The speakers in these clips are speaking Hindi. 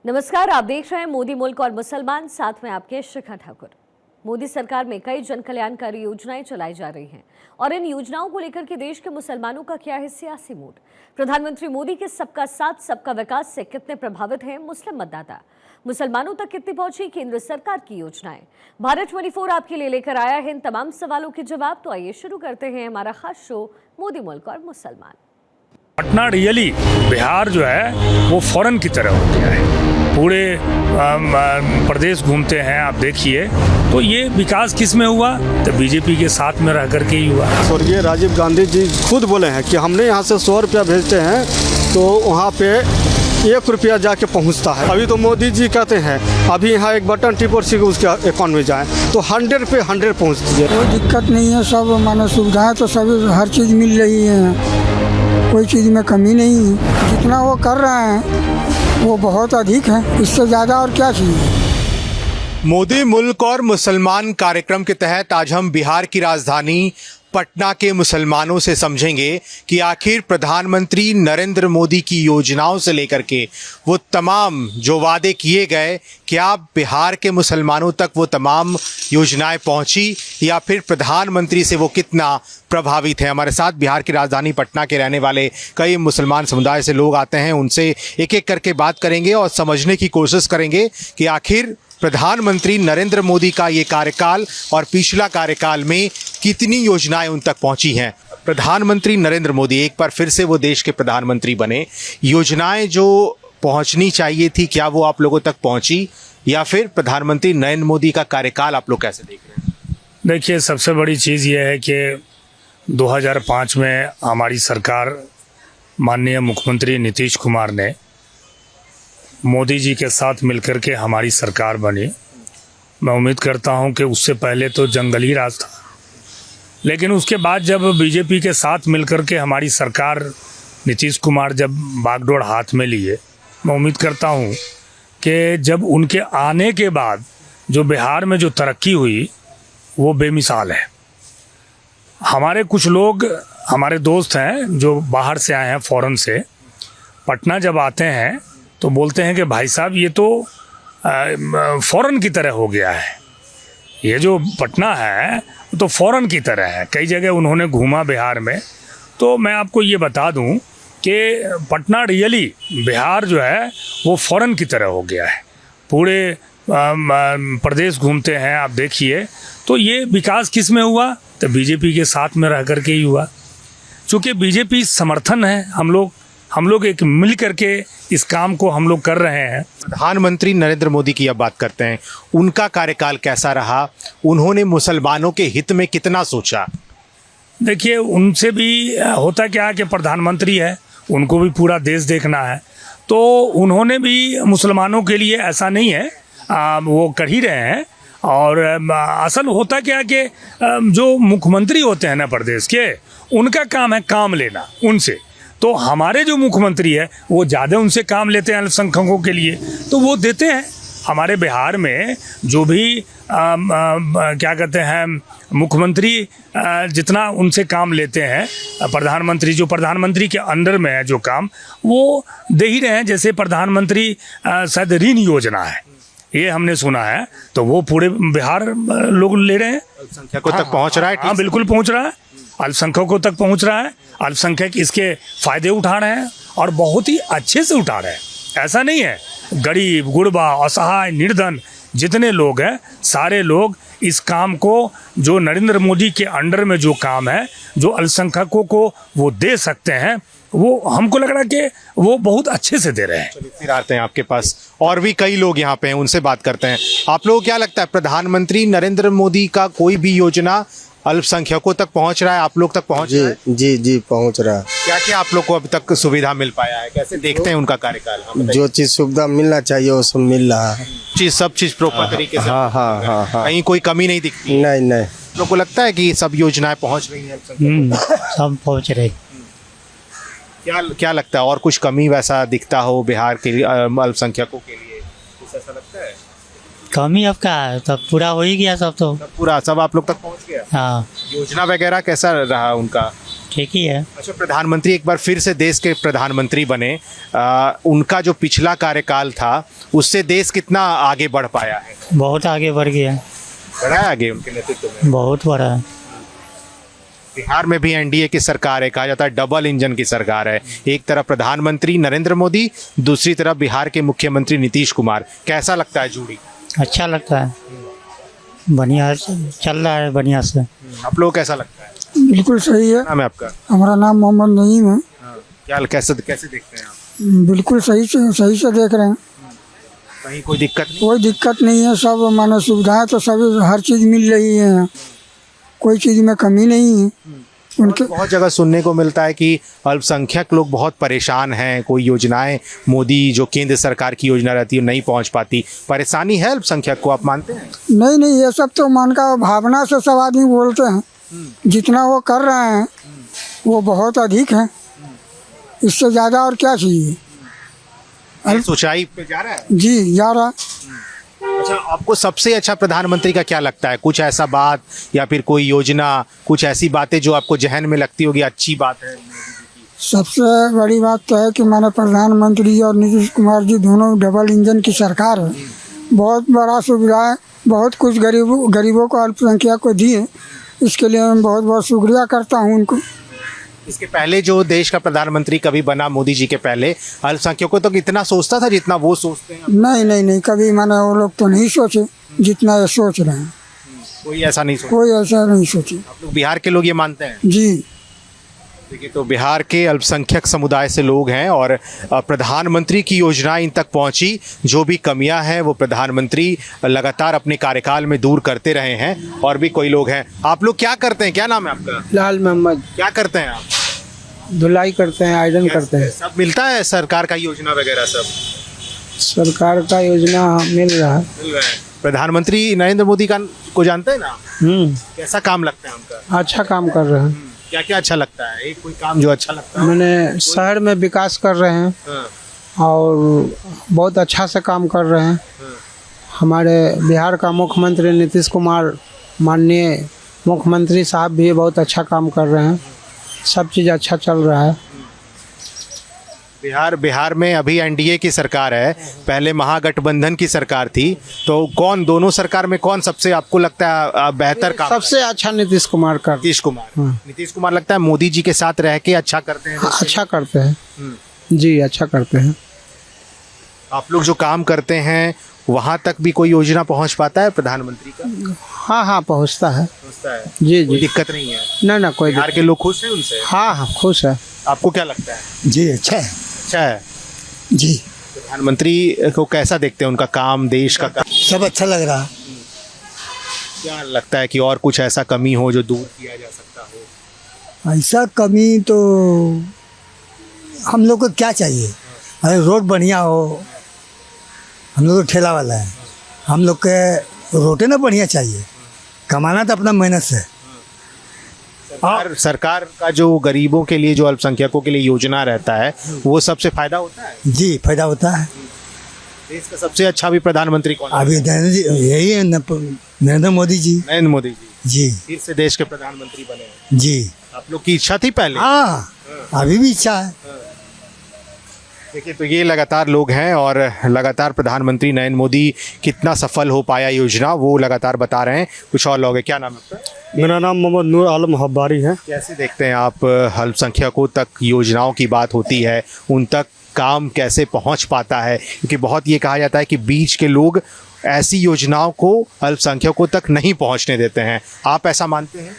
नमस्कार, आप देख रहे हैं मोदी मुल्क और मुसलमान, साथ में आपके शिखा ठाकुर। मोदी सरकार में कई जन कल्याणकारी योजनाएं चलाई जा रही हैं और इन योजनाओं को लेकर के देश के मुसलमानों का क्या है सियासी मूड। प्रधानमंत्री मोदी के सबका साथ सबका विकास से कितने प्रभावित हैं मुस्लिम मतदाता, मुसलमानों तक कितनी पहुंची केंद्र सरकार की योजनाएं। भारत 24 आपके लिए लेकर आया है इन तमाम सवालों के जवाब। तो आइए शुरू करते हैं हमारा खास शो मोदी मुल्क और मुसलमान। पटना रियली बिहार जो है वो फॉरेन की तरह हो गया है। पूरे प्रदेश घूमते हैं, आप देखिए। तो ये विकास किस में हुआ? तो बीजेपी के साथ में रह करके ही हुआ। और ये राजीव गांधी जी खुद बोले हैं कि हमने यहाँ से 100 रुपया भेजते हैं तो वहाँ पे 1 रुपया जाके पहुँचता है। अभी तो मोदी जी कहते हैं अभी यहाँ एक बटन टिप और सीधे उसके अकाउंट में जाए तो 100 पे 100 पहुँचती है। कोई दिक्कत नहीं है, सब मानो सुविधाएं तो सभी हर चीज़ मिल रही है, कोई चीज़ में कमी नहीं है। जितना वो कर रहे हैं वो बहुत अधिक है, इससे ज़्यादा और क्या चाहिए। मोदी मुल्क और मुसलमान कार्यक्रम के तहत आज हम बिहार की राजधानी पटना के मुसलमानों से समझेंगे कि आखिर प्रधानमंत्री नरेंद्र मोदी की योजनाओं से लेकर के वो तमाम जो वादे किए गए, क्या बिहार के मुसलमानों तक वो तमाम योजनाएं पहुंची या फिर प्रधानमंत्री से वो कितना प्रभावित है। हमारे साथ बिहार की राजधानी पटना के रहने वाले कई मुसलमान समुदाय से लोग आते हैं, उनसे एक एक करके बात करेंगे और समझने की कोशिश करेंगे कि आखिर प्रधानमंत्री नरेंद्र मोदी का ये कार्यकाल और पिछला कार्यकाल में कितनी योजनाएं उन तक पहुंची हैं। प्रधानमंत्री नरेंद्र मोदी एक बार फिर से वो देश के प्रधानमंत्री बने, योजनाएं जो पहुंचनी चाहिए थी क्या वो आप लोगों तक पहुंची, या फिर प्रधानमंत्री नरेंद्र मोदी का कार्यकाल आप लोग कैसे देख रहे हैं? देखिए, सबसे बड़ी चीज़ ये है कि 2005 में हमारी सरकार माननीय मुख्यमंत्री नीतीश कुमार ने मोदी जी के साथ मिलकर के हमारी सरकार बनी। मैं उम्मीद करता हूं कि उससे पहले तो जंगली राज था, लेकिन उसके बाद जब बीजेपी के साथ मिलकर के हमारी सरकार नीतीश कुमार जब बागडोर हाथ में लिए, मैं उम्मीद करता हूं कि जब उनके आने के बाद जो बिहार में जो तरक्की हुई वो बेमिसाल है। हमारे कुछ लोग, हमारे दोस्त हैं जो बाहर से आए हैं, फ़ॉरेन से, पटना जब आते हैं तो बोलते हैं कि भाई साहब ये तो फ़ॉरेन की तरह हो गया है, ये जो पटना है तो फ़ॉरेन की तरह है। कई जगह उन्होंने घूमा बिहार में, तो मैं आपको ये बता दूं कि पटना रियली बिहार जो है वो फ़ॉरेन की तरह हो गया है। पूरे प्रदेश घूमते हैं, आप देखिए। तो ये विकास किस में हुआ? तो बीजेपी के साथ में रह करके ही हुआ। चूँकि बीजेपी समर्थन है, हम लोग एक मिल करके इस काम को हम लोग कर रहे हैं। प्रधानमंत्री नरेंद्र मोदी की अब बात करते हैं, उनका कार्यकाल कैसा रहा? उन्होंने मुसलमानों के हित में कितना सोचा? देखिए, उनसे भी होता क्या है कि प्रधानमंत्री है, उनको भी पूरा देश देखना है, तो उन्होंने भी मुसलमानों के लिए ऐसा नहीं है, वो कर ही रहे हैं। और असल होता क्या है कि जो मुख्यमंत्री होते हैं ना प्रदेश के, उनका काम है काम लेना उनसे। तो हमारे जो मुख्यमंत्री है वो ज़्यादा उनसे काम लेते हैं अल्पसंख्यकों के लिए, तो वो देते हैं। हमारे बिहार में जो भी क्या कहते हैं मुख्यमंत्री जितना उनसे काम लेते हैं, प्रधानमंत्री के अंडर में है जो काम, वो दे ही रहे हैं। जैसे प्रधानमंत्री शायद ऋण योजना है, ये हमने सुना है, तो वो पूरे बिहार लोग ले रहे हैं। अल्पसंख्यकों तक पहुंच रहा है? हाँ, बिल्कुल पहुंच रहा है, अल्पसंख्यकों तक पहुंच रहा है। अल्पसंख्यक इसके फ़ायदे उठा रहे हैं और बहुत ही अच्छे से उठा रहे हैं। ऐसा नहीं है, गरीब गुरबा असहाय निर्धन जितने लोग हैं, सारे लोग इस काम को, जो नरेंद्र मोदी के अंडर में जो काम है, जो अल्पसंख्यकों को वो दे सकते हैं, वो हमको लग रहा है कि वो बहुत अच्छे से दे रहे हैं। फिर आते हैं आपके पास, और भी कई लोग यहाँ पे हैं, उनसे बात करते हैं। आप लोगों को क्या लगता है, प्रधानमंत्री नरेंद्र मोदी का कोई भी योजना अल्पसंख्यकों तक पहुंच रहा है, आप लोग तक पहुंच रहा है? जी पहुँच रहा है। क्या क्या आप लोग को अभी तक सुविधा मिल पाया है? कैसे देखते हैं उनका कार्यकाल? जो चीज़ सुविधा मिलना चाहिए वो सब मिल रहा है। सब चीज प्रॉपर तरीके से? हाँ। कहीं कोई कमी नहीं दिखती? नहीं। आप लोग को लगता है कि सब योजनाएं पहुंच रही हैं सब पहुँच रही। क्या लगता है, और कुछ कमी वैसा दिखता हो बिहार के अल्पसंख्यकों के लिए? कुछ ऐसा लगता है? कमी अब का है, तब पूरा हो ही गया सब, तो सब आप लोग तक पहुंच गया? हाँ। योजना वगैरह कैसा रहा उनका? ठीक ही है। अच्छा, प्रधानमंत्री एक बार फिर से देश के प्रधानमंत्री बने, उनका जो पिछला कार्यकाल था उससे देश कितना आगे बढ़ पाया है? बहुत आगे बढ़ गया। बढ़ा है आगे उनके नेतृत्व में? बहुत बड़ा है। बिहार में भी एनडीए की सरकार है, कहा जाता है डबल इंजन की सरकार है। एक तरफ प्रधानमंत्री नरेंद्र मोदी, दूसरी तरफ बिहार के मुख्यमंत्री नीतीश कुमार। कैसा लगता है जोड़ी? अच्छा लगता है, बढ़िया चल रहा है बढ़िया से। आप लोग कैसा लगता है? बिल्कुल सही है। नाम है आपका? हमारा नाम मोहम्मद नईम है। क्या कैसे कैसे देखते हैं आप? बिल्कुल सही से देख रहे हैं। कहीं कोई दिक्कत नहीं? कोई दिक्कत नहीं है, सब मानो सुविधाएं तो सभी हर चीज़ मिल रही है यहाँ, कोई चीज़ में कमी नहीं है उनके। बहुत जगह सुनने को मिलता है कि अल्पसंख्यक लोग बहुत परेशान हैं, कोई योजनाएं मोदी जो केंद्र सरकार की योजना रहती है नहीं पहुंच पाती। परेशानी है अल्पसंख्यक को, आप मानते हैं? नहीं, ये सब तो मन का भावना से सब आदमी बोलते हैं। जितना वो कर रहे हैं वो बहुत अधिक है, इससे ज़्यादा और क्या चाहिए। ऊंचाई पे जा रहा है जी, जा रहा। अच्छा, आपको सबसे अच्छा प्रधानमंत्री का क्या लगता है? कुछ ऐसा बात या फिर कोई योजना, कुछ ऐसी बातें जो आपको जहन में लगती होगी अच्छी बात है? सबसे बड़ी बात तो है कि माने प्रधानमंत्री जी और नीतीश कुमार जी दोनों डबल इंजन की सरकार है। बहुत बड़ा सुविधा है, बहुत कुछ गरीबों को अल्पसंख्यक को दिए, इसके लिए मैं बहुत बहुत शुक्रिया करता हूँ उनको। इसके पहले जो देश का प्रधानमंत्री कभी बना मोदी जी के पहले, अल्पसंख्यकों तो इतना सोचता था जितना वो सोचते हैं? नहीं, कभी माने वो लोग तो नहीं सोचे जितना ये सोच रहे हैं। कोई ऐसा नहीं सोचा? कोई ऐसा नहीं सोचे। आप लोग बिहार के लोग ये मानते हैं? जी, देखिए, तो बिहार के अल्पसंख्यक समुदाय से लोग हैं और प्रधानमंत्री की योजना इन तक पहुंची। जो भी कमियां हैं वो प्रधानमंत्री लगातार अपने कार्यकाल में दूर करते रहे हैं। और भी कोई लोग हैं। आप लोग क्या करते हैं? क्या नाम है आपका? लाल मोहम्मद। क्या करते हैं आप? धुलाई करते हैं, आयरन करते हैं। सब मिलता है सरकार का योजना वगैरह सब? सरकार का योजना मिल रहा है। मिल रहा है। प्रधानमंत्री नरेंद्र मोदी को जानते हैं ना? कैसा काम लगता है उनका? अच्छा काम कर रहे हैं। क्या क्या अच्छा लगता है? एक कोई काम जो अच्छा लगता है? मैंने शहर में विकास कर रहे हैं और बहुत अच्छा से काम कर रहे हैं। हमारे बिहार का मुख्यमंत्री नीतीश कुमार, माननीय मुख्यमंत्री साहब भी बहुत अच्छा काम कर रहे हैं। सब चीज़ अच्छा चल रहा है। बिहार में अभी एनडीए की सरकार है, पहले महागठबंधन की सरकार थी, तो दोनों सरकार में कौन सबसे आपको लगता है बेहतर काम? सबसे अच्छा नीतीश कुमार का। नीतीश कुमार लगता है मोदी जी के साथ रह के अच्छा करते हैं? अच्छा करते हैं जी, अच्छा करते हैं। आप लोग जो काम करते हैं वहाँ तक भी कोई योजना पहुँच पाता है प्रधानमंत्री का? हाँ, पहुँचता है जी। कोई दिक्कत नहीं है ना, कोई बिहार के लोग खुश हैं उनसे? हाँ, खुश है। आपको क्या लगता है? जी, अच्छा है। अच्छा है जी। प्रधानमंत्री को कैसा देखते हैं, उनका काम, देश का काम? सब अच्छा लग रहा। क्या लगता है कि और कुछ ऐसा कमी हो जो दूर किया जा सकता हो? ऐसा कमी तो हम लोग को क्या चाहिए? अरे रोड बढ़िया हो, हम लोग तो ठेला वाला है, हम लोग के रोटे ना बढ़िया चाहिए। कमाना तो अपना मेहनत से। सरकार का जो गरीबों के लिए, जो अल्पसंख्यकों के लिए योजना रहता है, वो सबसे फायदा होता है? जी, फायदा होता है। देश का सबसे अच्छा भी प्रधानमंत्री कौन है? अभी यही है नरेंद्र मोदी जी। नरेंद्र मोदी जी जी, फिर से देश के प्रधानमंत्री बने हैं। जी। आप लोग की इच्छा थी पहले? हाँ, अभी भी इच्छा है। देखिए, तो ये लगातार लोग हैं और लगातार प्रधानमंत्री नरेंद्र मोदी कितना सफल हो पाया योजना, वो लगातार बता रहे हैं। कुछ और लोग हैं। क्या नाम है आपका? मेरा नाम मोहम्मद नूर आलम हब्बारी है। कैसे देखते हैं आप, अल्पसंख्यकों तक योजनाओं की बात होती है, उन तक काम कैसे पहुंच पाता है? क्योंकि बहुत ये कहा जाता है कि बीच के लोग ऐसी योजनाओं को अल्पसंख्यकों तक नहीं पहुंचने देते हैं। आप ऐसा मानते हैं?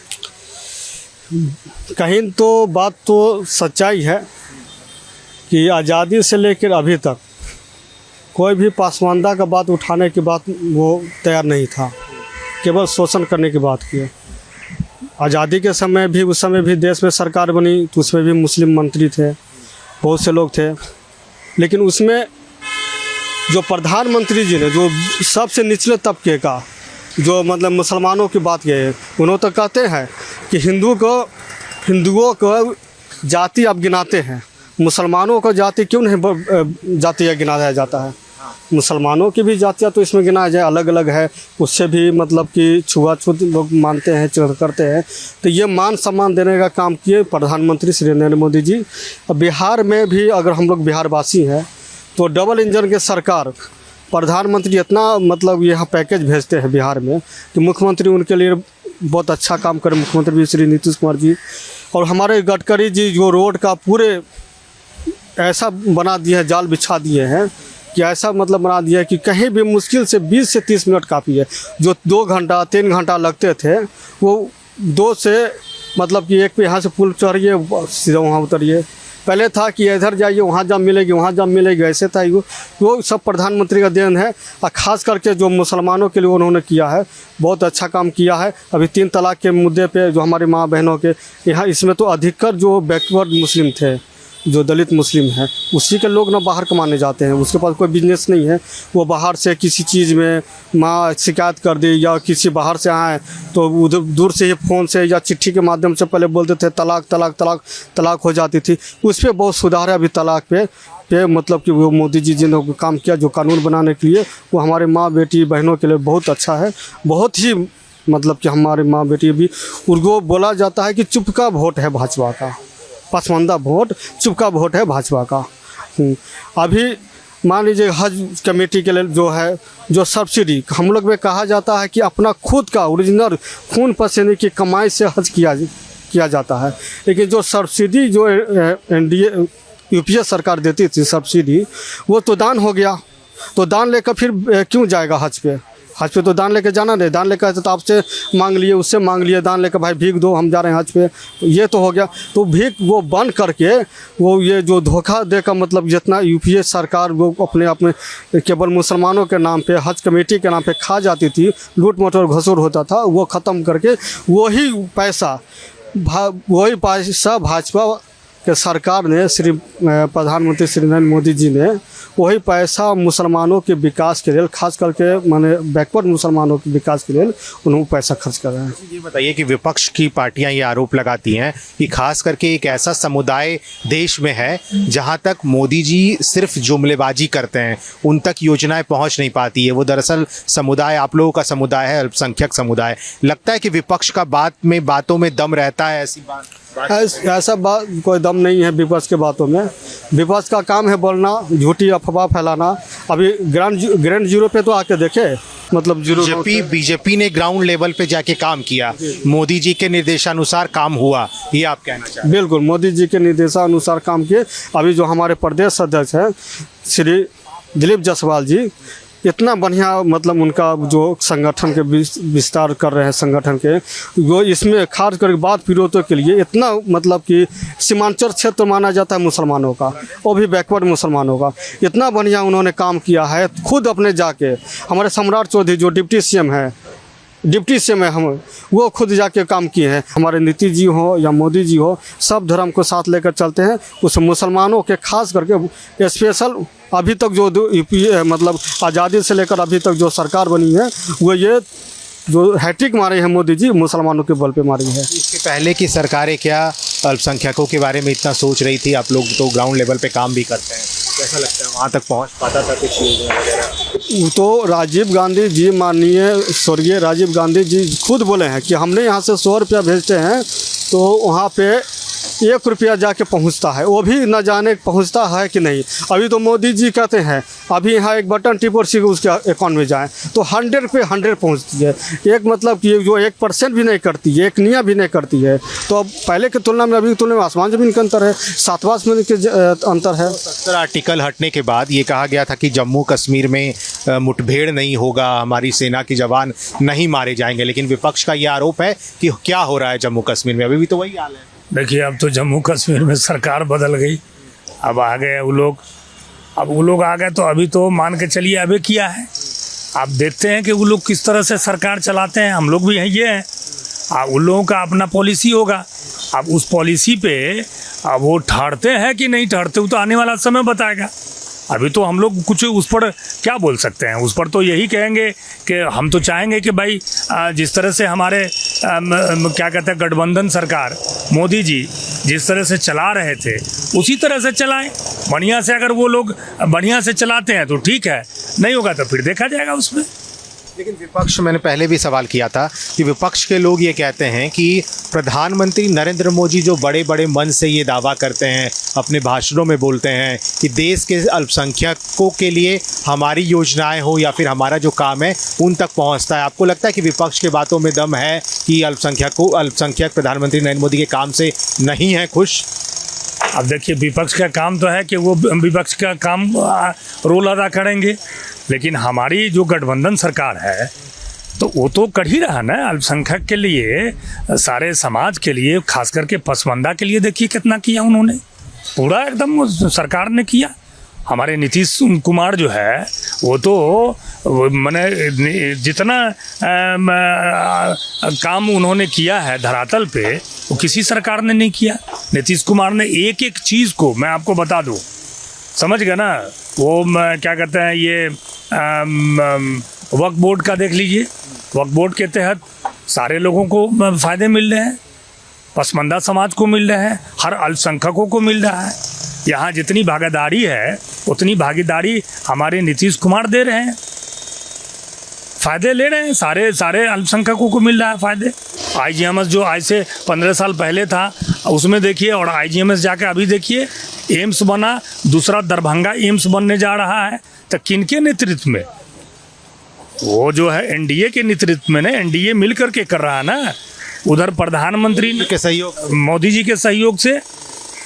कहीं तो बात तो सच्चाई है कि आज़ादी से लेकर अभी तक कोई भी पासमानदा का बात उठाने की बात वो तैयार नहीं था, केवल शोषण करने की बात की। आज़ादी के समय भी, उस समय भी देश में सरकार बनी तो उसमें भी मुस्लिम मंत्री थे, बहुत से लोग थे, लेकिन उसमें जो प्रधानमंत्री जी ने जो सबसे निचले तबके का, जो मतलब मुसलमानों की बात किए, उन्होंने तो कहते हैं कि हिंदुओं को जाति अब गिनाते हैं, मुसलमानों को जाति क्यों नहीं जाति गिनाया जाता है? मुसलमानों की भी जातियाँ तो इसमें गिना जाए अलग अलग है, उससे भी मतलब कि छुआछूत लोग मानते हैं करते हैं। तो ये मान सम्मान देने का काम किए प्रधानमंत्री श्री नरेंद्र मोदी जी। अब बिहार में भी अगर हम लोग बिहारवासी हैं तो डबल इंजन के सरकार प्रधानमंत्री इतना मतलब यहाँ पैकेज भेजते हैं बिहार में कि मुख्यमंत्री उनके लिए बहुत अच्छा काम करें, मुख्यमंत्री भी श्री नीतीश कुमार जी। और हमारे गडकरी जी जो रोड का पूरे ऐसा बना दिए हैं, जाल बिछा दिए हैं कि ऐसा मतलब बना दिया है कि कहीं भी मुश्किल से 20 से 30 मिनट काफ़ी है। जो 2 घंटा 3 घंटा लगते थे वो 2 से मतलब कि एक पे यहाँ से पुल चढ़िए सीधा वहाँ उतरिए। पहले था कि इधर जाइए वहाँ जब मिलेगी, वहाँ जब मिलेगी, ऐसे था। वो सब प्रधानमंत्री का देन है। और ख़ास करके जो मुसलमानों के लिए उन्होंने किया है बहुत अच्छा काम किया है। अभी 3 तलाक के मुद्दे पे जो हमारी माँ बहनों के यहाँ इसमें तो अधिकतर जो बैकवर्ड मुस्लिम थे, जो दलित मुस्लिम हैं, उसी के लोग ना बाहर कमाने जाते हैं। उसके पास कोई बिजनेस नहीं है, वो बाहर से किसी चीज़ में माँ शिकायत कर दी या किसी बाहर से आए तो उधर दूर से ही फ़ोन से या चिट्ठी के माध्यम से पहले बोलते थे तलाक तलाक तलाक तलाक हो जाती थी। उस पर बहुत सुधार है अभी तलाक पे मतलब कि वो मोदी जी जिन्होंने काम किया जो कानून बनाने के लिए, वो हमारे माँ बेटी बहनों के लिए बहुत अच्छा है। बहुत ही मतलब कि हमारे माँ बेटी भी उनको बोला जाता है कि चुप का वोट है भाजपा का, पसमानदा वोट चुप का वोट है भाजपा का। अभी मान लीजिए हज कमेटी के लिए जो है जो सब्सिडी हम लोग में कहा जाता है कि अपना खुद का ओरिजिनल खून पसीने की कमाई से हज किया जाता है। लेकिन जो सब्सिडी जो NDA UPA सरकार देती थी सब्सिडी, वो तो दान हो गया। तो दान लेकर फिर क्यों जाएगा हज पे? हज पे तो दान लेके जाना नहीं। दान लेकर तो आपसे मांग लिए, उससे मांग लिए, दान लेकर भाई भीख दो हम जा रहे हैं हज पे, तो ये तो हो गया। तो भीख वो बंद करके वो ये जो धोखा दे का मतलब जितना UPA सरकार वो अपने केवल मुसलमानों के नाम पे हज कमेटी के नाम पे खा जाती थी, लूट मटोर घसूर होता था, वो ख़त्म करके वही पैसा भाजपा के सरकार ने प्रधानमंत्री श्री नरेंद्र मोदी जी ने वही पैसा मुसलमानों के विकास के लिए, खास करके माने बैकवर्ड मुसलमानों के विकास के लिए उन्होंने पैसा खर्च कर रहे हैं। ये बताइए कि विपक्ष की पार्टियां ये आरोप लगाती हैं कि खास करके एक ऐसा समुदाय देश में है जहां तक मोदी जी सिर्फ जुमलेबाजी करते हैं, उन तक योजनाएं पहुंच नहीं पाती है। वो दरअसल समुदाय आप लोगों का समुदाय है, अल्पसंख्यक समुदाय। लगता है कि विपक्ष का बातों में दम रहता है, ऐसी बात ऐसा बात कोई दम नहीं है विपक्ष के बातों में। विपक्ष का काम है बोलना, झूठी अफवाह फैलाना। अभी ग्राउंड जीरो पे तो आके देखे मतलब बीजेपी ने ग्राउंड लेवल पे जाके काम किया, मोदी जी के निर्देशानुसार काम हुआ, ये आप कहना चाहते हैं? बिल्कुल, मोदी जी के निर्देशानुसार काम किए। अभी जो हमारे प्रदेश अध्यक्ष हैं श्री दिलीप जायसवाल जी, इतना बढ़िया मतलब उनका जो संगठन के विस्तार कर रहे हैं, संगठन के वो इसमें खास करके बात विरोधों के लिए इतना मतलब कि सीमांचल क्षेत्र माना जाता है मुसलमानों का, वो भी बैकवर्ड मुसलमानों का, इतना बढ़िया उन्होंने काम किया है। खुद अपने जाके हमारे सम्राट चौधरी जो डिप्टी CM है हम वो खुद जाके काम किए हैं। हमारे नीतीश जी हो या मोदी जी हो, सब धर्म को साथ लेकर चलते हैं। उस मुसलमानों के खास करके स्पेशल अभी तक जो UPA मतलब आज़ादी से लेकर अभी तक जो सरकार बनी है, वो ये जो हैट्रिक मारे हैं मोदी जी, मुसलमानों के बल पे मारी है। इसके पहले की सरकारें क्या अल्पसंख्यकों के बारे में इतना सोच रही थी? आप लोग तो ग्राउंड लेवल पे काम भी करते हैं, कैसा लगता है वहाँ तक पहुँच पाता था कुछ योजना वगैरह? तो राजीव गांधी जी, माननीय स्वर्गीय राजीव गांधी जी खुद बोले हैं कि हमने यहाँ से 100 रुपया भेजते हैं तो वहाँ पे 1 रुपया जाके पहुँचता है, वो भी न जाने पहुँचता है कि नहीं। अभी तो मोदी जी कहते हैं अभी यहाँ एक बटन टिप और सीधे उसके अकाउंट में जाए तो 100 पे 100 पहुँचती है। एक मतलब कि जो 1% भी नहीं करती है, 1 निया भी नहीं करती है। तो अब पहले की तुलना में अभी की तुलना में आसमान ज़मीन का अंतर है, 7वां आसमान के अंतर है। 70 आर्टिकल हटने के बाद ये कहा गया था कि जम्मू कश्मीर में मुठभेड़ नहीं होगा, हमारी सेना के जवान नहीं मारे जाएंगे, लेकिन विपक्ष का ये आरोप है कि क्या हो रहा है जम्मू कश्मीर में, अभी भी तो वही हाल है। देखिए, अब तो जम्मू कश्मीर में सरकार बदल गई, अब आ गए वो लोग। अब वो लोग आ गए तो अभी तो मान के चलिए अभी किया है। आप देखते हैं कि वो लोग किस तरह से सरकार चलाते हैं। हम लोग भी ये हैं, उन लोगों का अपना पॉलिसी होगा। अब उस पॉलिसी पे अब वो ठहरते हैं कि नहीं ठहरते, वो तो आने वाला समय बताएगा। अभी तो हम लोग कुछ उस पर क्या बोल सकते हैं? उस पर तो यही कहेंगे कि हम तो चाहेंगे कि भाई जिस तरह से हमारे क्या कहते हैं गठबंधन सरकार मोदी जी जिस तरह से चला रहे थे उसी तरह से चलाएं। बढ़िया से अगर वो लोग बढ़िया से चलाते हैं तो ठीक है, नहीं होगा तो फिर देखा जाएगा उसमें। लेकिन विपक्ष, मैंने पहले भी सवाल किया था कि विपक्ष के लोग ये कहते हैं कि प्रधानमंत्री नरेंद्र मोदी जो बड़े बड़े मन से ये दावा करते हैं, अपने भाषणों में बोलते हैं कि देश के अल्पसंख्यकों के लिए हमारी योजनाएं हो या फिर हमारा जो काम है उन तक पहुंचता है। आपको लगता है कि विपक्ष के बातों में दम है कि अल्पसंख्यक प्रधानमंत्री नरेंद्र मोदी के काम से नहीं है खुश? अब देखिए, विपक्ष का काम तो है कि वो विपक्ष का काम रोल अदा करेंगे, लेकिन हमारी जो गठबंधन सरकार है तो वो तो कर ही रहा ना अल्पसंख्यक के लिए, सारे समाज के लिए, खास करके पसमानदा के लिए। देखिए कितना किया उन्होंने, पूरा एकदम सरकार ने किया। हमारे नीतीश कुमार जो है वो तो मैंने जितना काम उन्होंने किया है धरातल पे वो किसी सरकार ने नहीं किया। नीतीश कुमार ने एक एक चीज़ को, मैं आपको बता दूं, समझ गए ना, वो क्या कहते हैं ये वक्फ बोर्ड का देख लीजिए। वक्फ बोर्ड के तहत सारे लोगों को फ़ायदे मिल रहे हैं, पसमानदा समाज को मिल रहे हैं, हर अल्पसंख्यकों को मिल रहा है। यहाँ जितनी भागीदारी है उतनी भागीदारी हमारे नीतीश कुमार दे रहे हैं, फ़ायदे ले रहे हैं, सारे अल्पसंख्यकों को मिल रहा है फ़ायदे। IGMS जो आज से 15 साल पहले था उसमें देखिए, और IGMS जाकर अभी देखिए एम्स बना, दूसरा दरभंगा एम्स बनने जा रहा है। तो किनके नेतृत्व में? वो जो है NDA के नेतृत्व में ना, NDA मिल करके कर रहा है ना। उधर प्रधानमंत्री के सहयोग, मोदी जी के सहयोग से,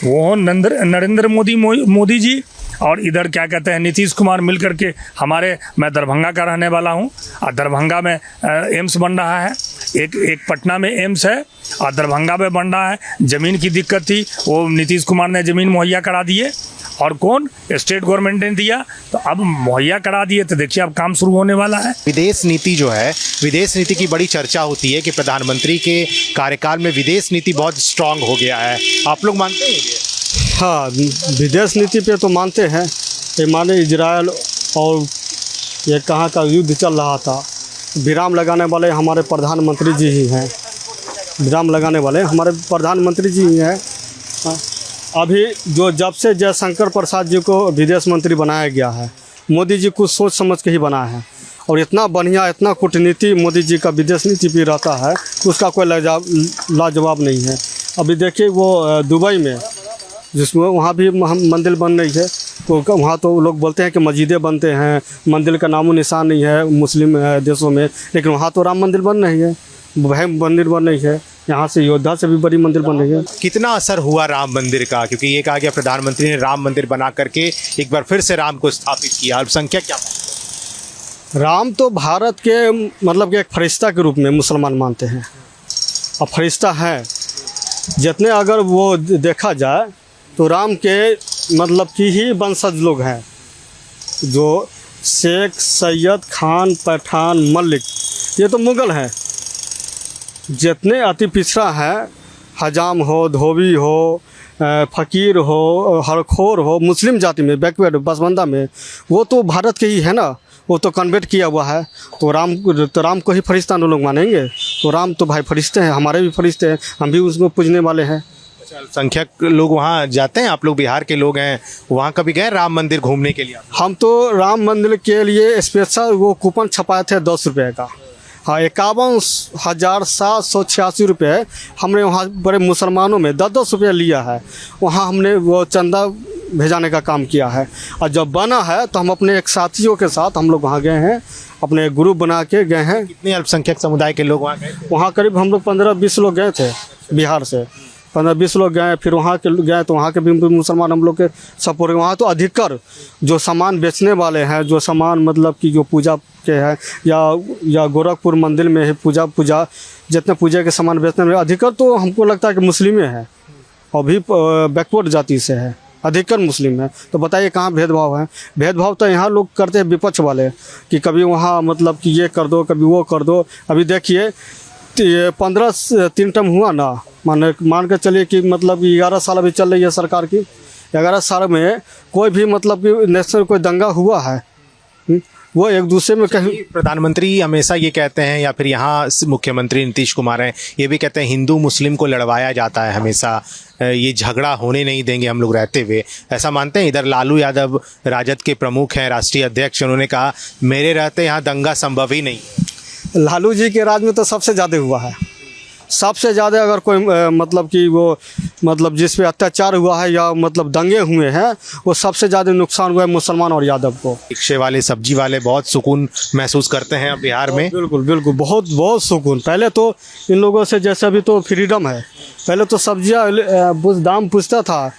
वो नरेंद्र मोदी जी, और इधर क्या कहते हैं नीतीश कुमार मिल करके मैं दरभंगा का रहने वाला हूँ, और दरभंगा में एम्स बन रहा है। एक पटना में एम्स है और दरभंगा में बन रहा है। ज़मीन की दिक्कत थी, वो नीतीश कुमार ने ज़मीन मुहैया करा दिए, और कौन? स्टेट गवर्नमेंट ने दिया, तो अब मुहैया करा दिए। तो देखिए अब काम शुरू होने वाला है। विदेश नीति जो है, विदेश नीति की बड़ी चर्चा होती है कि प्रधानमंत्री के कार्यकाल में विदेश नीति बहुत स्ट्रांग हो गया है। आप लोग मानते हैं ये? हाँ, विदेश नीति पे तो मानते हैं। ये माने इजराइल और ये कहाँ का युद्ध चल रहा था, विराम लगाने वाले हमारे प्रधानमंत्री जी ही हैं। विराम लगाने वाले हमारे प्रधानमंत्री जी ही हैं। अभी जो जब से जयशंकर प्रसाद जी को विदेश मंत्री बनाया गया है, मोदी जी कुछ सोच समझ के ही बनाया है, और इतना बढ़िया, इतना कूटनीति मोदी जी का विदेश नीति भी रहता है, उसका कोई लाजवाब नहीं है। अभी देखिए वो दुबई में, जिसमें वहाँ भी मंदिर बन रही है, तो वहाँ तो लोग बोलते हैं कि मस्जिदें बनते हैं, मंदिर का नामो निशान नहीं है मुस्लिम देशों में, लेकिन वहाँ तो राम मंदिर बन रही है, वह मंदिर बन रही है। यहाँ से अयोध्या से भी बड़ी मंदिर बन रही है। कितना असर हुआ राम मंदिर का? क्योंकि ये कहा गया प्रधानमंत्री ने राम मंदिर बना करके एक बार फिर से राम को स्थापित किया। अल्पसंख्यक क्या? राम तो भारत के मतलब कि एक फरिश्ता के रूप में मुसलमान मानते हैं, और फरिश्ता है जितने, अगर वो देखा जाए तो राम के मतलब की ही वंशज लोग हैं, जो शेख, सैयद, खान, पठान, मलिक, ये तो मुग़ल हैं। जितने अति पिछड़ा है, हजाम हो, धोबी हो, फ़कीर हो, हरखोर हो, मुस्लिम जाति में, बैकवर्ड पसमानदा में, वो तो भारत के ही है ना, वो तो कन्वर्ट किया हुआ है। तो राम को ही फरिश्ता लोग मानेंगे। तो राम तो भाई फरिश्ते हैं, हमारे भी फरिश्ते हैं, हम भी उसको पूजने वाले हैं। अल्पसंख्यक लोग वहाँ जाते हैं? आप लोग बिहार के लोग हैं, वहाँ कभी गए राम मंदिर घूमने के लिए? हम तो राम मंदिर के लिए स्पेशल वो कूपन छपाए थे 10 रुपये का। हाँ, 51,786 रुपये हमने वहाँ बड़े मुसलमानों में 10-10 रुपये लिया है। वहाँ हमने वो चंदा भेजाने का काम किया है, और जब बना है तो हम अपने एक साथियों के साथ हम लोग वहाँ गए हैं, अपने ग्रुप बना के गए हैं। कितने अल्पसंख्यक समुदाय के लोग वहाँ गए? वहाँ करीब हम लोग 15-20 लोग गए थे, बिहार से 15-20 लोग गए। फिर वहाँ के गए तो वहाँ के भी मुसलमान हम लोग के सपोर्ट। वहाँ तो अधिकतर जो सामान बेचने वाले हैं, जो सामान मतलब कि जो पूजा के हैं, या गोरखपुर मंदिर में है पूजा जितने पूजा के सामान बेचने में, अधिकतर तो हमको लगता है कि मुस्लिमें हैं, और भी बैकवर्ड जाति से है, अधिकतर मुस्लिम है। तो बताइए कहाँ भेदभाव है? भेदभाव तो यहाँ लोग करते हैं विपक्ष वाले, कि कभी वहाँ मतलब कि ये कर दो, कभी वो कर दो। अभी देखिए 15-3 टर्म हुआ ना, मान के चलिए कि मतलब 11 साल अभी चल रही है सरकार की। 11 साल में कोई भी मतलब कि नेशनल कोई दंगा हुआ है? वो एक दूसरे में कहीं प्रधानमंत्री हमेशा ये कहते हैं, या फिर यहाँ मुख्यमंत्री नीतीश कुमार हैं, ये भी कहते हैं हिंदू मुस्लिम को लड़वाया जाता है हमेशा, ये झगड़ा होने नहीं देंगे हम लोग रहते हुए, ऐसा मानते हैं? इधर लालू यादव राजद के प्रमुख हैं, राष्ट्रीय अध्यक्ष, उन्होंने कहा मेरे रहते यहाँ दंगा संभव ही नहीं। लालू जी के राज में तो सबसे ज़्यादा हुआ है, सबसे ज़्यादा। अगर कोई मतलब कि वो मतलब जिस पे अत्याचार हुआ है या मतलब दंगे हुए हैं, वो सबसे ज़्यादा नुकसान हुआ है मुसलमान और यादव को। रिक्शे वाले, सब्जी वाले बहुत सुकून महसूस करते हैं अब बिहार में। बिल्कुल बिल्कुल, बहुत बहुत सुकून। पहले तो इन लोगों से जैसे अभी तो फ्रीडम है, पहले तो सब्जियाँ दाम पूछता था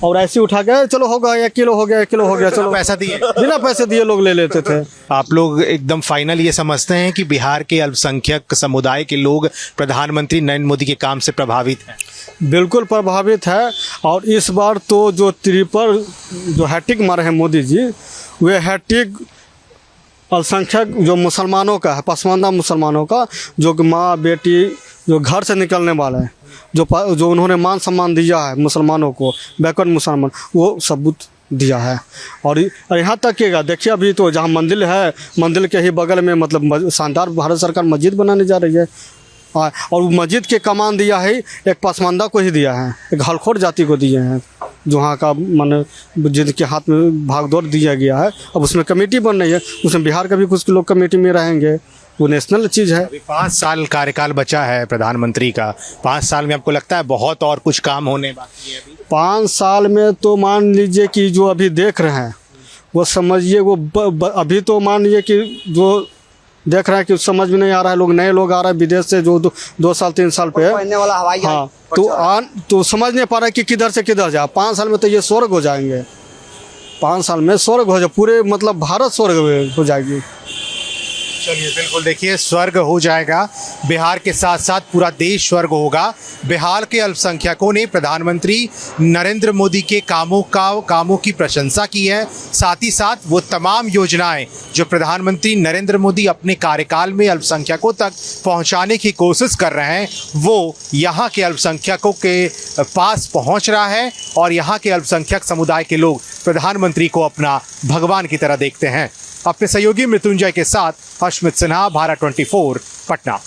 और ऐसे उठा के चलो हो गया 1 किलो, हो गया 1 किलो, हो गया, चलो पैसा दिए, बिना पैसे दिए लोग ले लेते थे। आप लोग एकदम फाइनल ये समझते हैं कि बिहार के अल्पसंख्यक समुदाय के लोग प्रधानमंत्री नरेंद्र मोदी के काम से प्रभावित हैं? बिल्कुल प्रभावित है। और इस बार तो जो ट्रिपल जो हैट्रिक मारे हैं मोदी जी, वे हैट्रिक अल्पसंख्यक जो मुसलमानों का है, पसमानदा मुसलमानों का, जो माँ बेटी जो घर से निकलने वाले हैं, जो उन्होंने मान सम्मान दिया है मुसलमानों को, बैकवर्ड मुसलमान, वो सबूत दिया है। और यहाँ तक कि देखिए अभी तो जहाँ मंदिर है, मंदिर के ही बगल में मतलब शानदार भारत सरकार मस्जिद बनाने जा रही है, और मस्जिद के कमान दिया है एक पसमानदा को ही दिया है, एक हलखोर जाति को दिए हैं, जो वहाँ का मन जिनके हाथ में भागदौड़ दिया गया है। अब उसमें कमेटी बन रही है, उसमें बिहार का भी कुछ लोग कमेटी में रहेंगे, वो नेशनल चीज़ है। अभी 5 साल कार्यकाल बचा है प्रधानमंत्री का, 5 साल में आपको लगता है बहुत और कुछ काम होने बाकी है? अभी 5 साल में तो मान लीजिए कि जो अभी देख रहे हैं वो समझिए, वो अभी तो मान लीजिए कि जो देख रहे हैं कि समझ में नहीं आ रहा है, लोग नए लोग आ रहे हैं विदेश से जो 2 साल 3 साल पे, हाँ, तो समझ नहीं पा रहा है कि किधर से किधर जाए। 5 साल में तो ये स्वर्ग हो जाएंगे, 5 साल में स्वर्ग हो जाए, पूरे मतलब भारत स्वर्ग हो जाएगी। चलिए, बिल्कुल देखिए, स्वर्ग हो जाएगा, बिहार के साथ साथ पूरा देश स्वर्ग होगा। बिहार के अल्पसंख्यकों ने प्रधानमंत्री नरेंद्र मोदी के कामों की प्रशंसा की है। साथ ही साथ वो तमाम योजनाएं जो प्रधानमंत्री नरेंद्र मोदी अपने कार्यकाल में अल्पसंख्यकों तक पहुंचाने की कोशिश कर रहे हैं, वो यहाँ के अल्पसंख्यकों के पास पहुँच रहा है, और यहाँ के अल्पसंख्यक समुदाय के लोग प्रधानमंत्री को अपना भगवान की तरह देखते हैं। अपने सहयोगी मृत्युंजय के साथ हर्षमित सिन्हा, भारत 24, पटना।